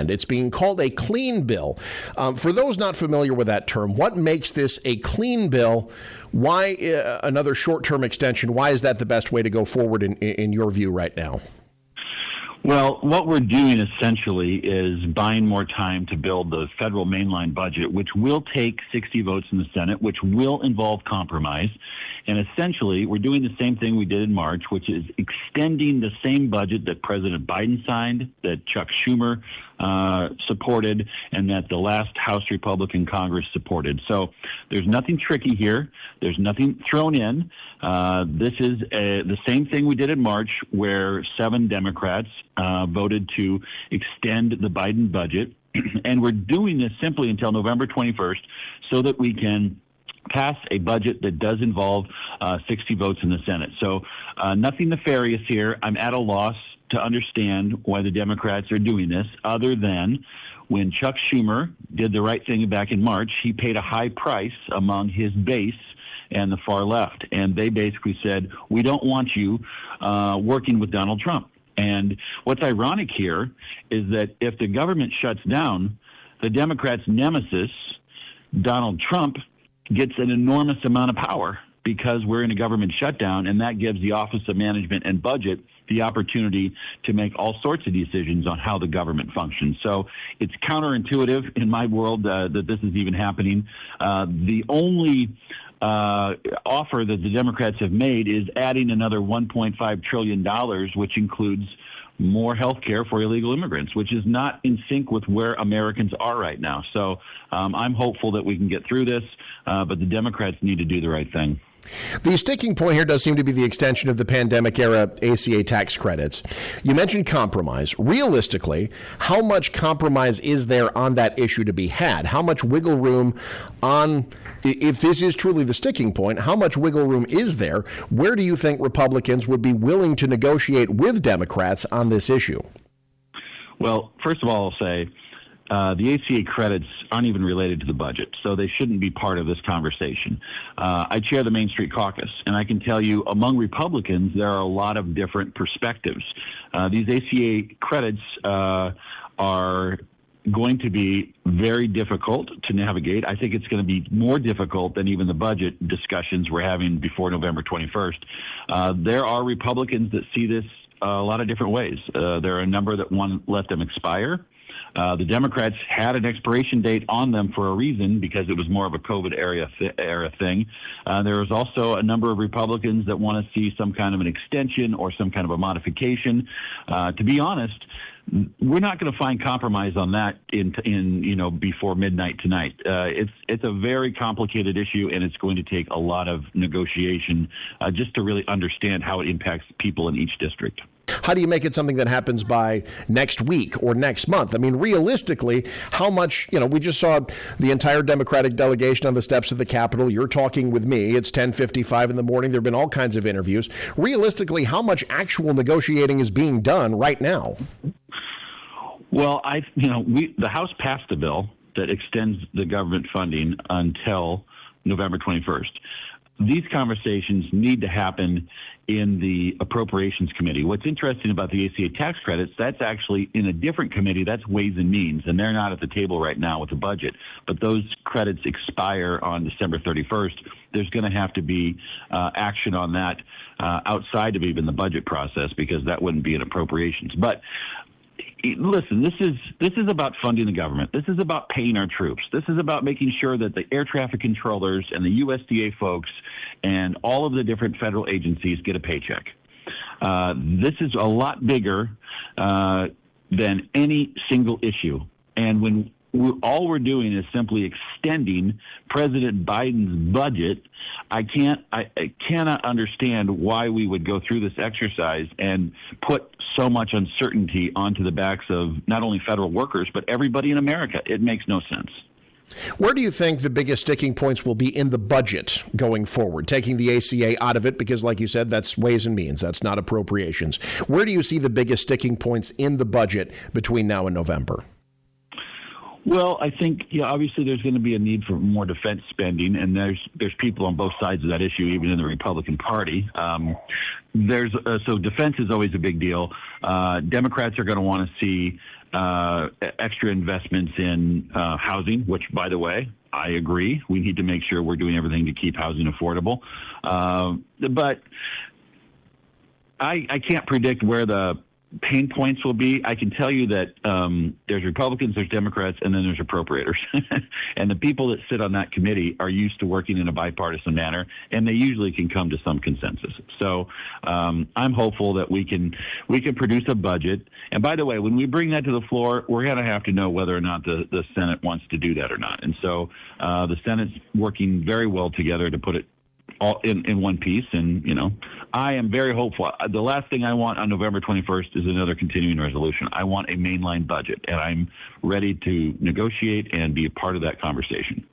And it's being called a clean bill. For those not familiar with that term, what makes this a clean bill? Why another short-term extension? Why is that the best way to go forward in your view right now? Well, what we're doing essentially is buying more time to build the federal mainline budget, which will take 60 votes in the Senate, which will involve compromise. And essentially, we're doing the same thing we did in March, which is extending the same budget that President Biden signed, that Chuck Schumer supported, and that the last House Republican Congress supported. So there's nothing tricky here. There's nothing thrown in. This is the same thing we did in March, where 7 Democrats voted to extend the Biden budget. And we're doing this simply until November 21st so that we can pass a budget that does involve 60 votes in the Senate. So nothing nefarious here. I'm at a loss to understand why the Democrats are doing this, other than when Chuck Schumer did the right thing back in March, he paid a high price among his base and the far left. And they basically said, we don't want you working with Donald Trump. And what's ironic here is that if the government shuts down, the Democrats' nemesis, Donald Trump, gets an enormous amount of power because we're in a government shutdown, and that gives the Office of Management and Budget the opportunity to make all sorts of decisions on how the government functions. So it's counterintuitive in my world that this is even happening. The only offer that the Democrats have made is adding another $1.5 trillion, which includes more health care for illegal immigrants, which is not in sync with where Americans are right now. So I'm hopeful that we can get through this, but the Democrats need to do the right thing. The sticking point here does seem to be the extension of the pandemic-era ACA tax credits. You mentioned compromise. Realistically, how much compromise is there on that issue to be had? How much wiggle room if this is truly the sticking point, how much wiggle room is there? Where do you think Republicans would be willing to negotiate with Democrats on this issue? Well, first of all, I'll say the ACA credits aren't even related to the budget, so they shouldn't be part of this conversation. I chair the Main Street Caucus, and I can tell you among Republicans, there are a lot of different perspectives. These ACA credits are going to be very difficult to navigate. I think it's going to be more difficult than even the budget discussions we're having before November 21st. There are Republicans that see this a lot of different ways. There are a number that want to let them expire. The Democrats had an expiration date on them for a reason, because it was more of a COVID era thing. There was also a number of Republicans that want to see some kind of an extension or some kind of a modification. To be honest, we're not going to find compromise on that before midnight tonight. It's a very complicated issue, and it's going to take a lot of negotiation just to really understand how it impacts people in each district. How do you make it something that happens by next week or next month? I mean, realistically, how much, we just saw the entire Democratic delegation on the steps of the Capitol. You're talking with me. It's 10:55 in the morning. There have been all kinds of interviews. Realistically, how much actual negotiating is being done right now? Well, the House passed a bill that extends the government funding until November 21st. These conversations need to happen in the Appropriations Committee. What's interesting about the ACA tax credits, that's actually in a different committee. That's Ways and Means, and they're not at the table right now with the budget. But those credits expire on December 31st. There's going to have to be action on that outside of even the budget process, because that wouldn't be an appropriations. But listen, this is about funding the government. This is about paying our troops. This is about making sure that the air traffic controllers and the USDA folks and all of the different federal agencies get a paycheck. This is a lot bigger than any single issue. And when all we're doing is simply extending President Biden's budget, I cannot understand why we would go through this exercise and put so much uncertainty onto the backs of not only federal workers, but everybody in America. It makes no sense. Where do you think the biggest sticking points will be in the budget going forward, taking the ACA out of it? Because like you said, that's Ways and Means. That's not appropriations. Where do you see the biggest sticking points in the budget between now and November? Well, I think obviously there's going to be a need for more defense spending, and there's people on both sides of that issue, even in the Republican Party. So defense is always a big deal. Democrats are going to want to see extra investments in housing, which, by the way, I agree. We need to make sure we're doing everything to keep housing affordable. But I can't predict where the pain points will be. I can tell you that there's Republicans, there's Democrats, and then there's appropriators. And the people that sit on that committee are used to working in a bipartisan manner, and they usually can come to some consensus. So I'm hopeful that we can produce a budget. And by the way, when we bring that to the floor, we're going to have to know whether or not the Senate wants to do that or not. And so the Senate's working very well together to put it all in one piece. And, I am very hopeful. The last thing I want on November 21st is another continuing resolution. I want a mainline budget, and I'm ready to negotiate and be a part of that conversation.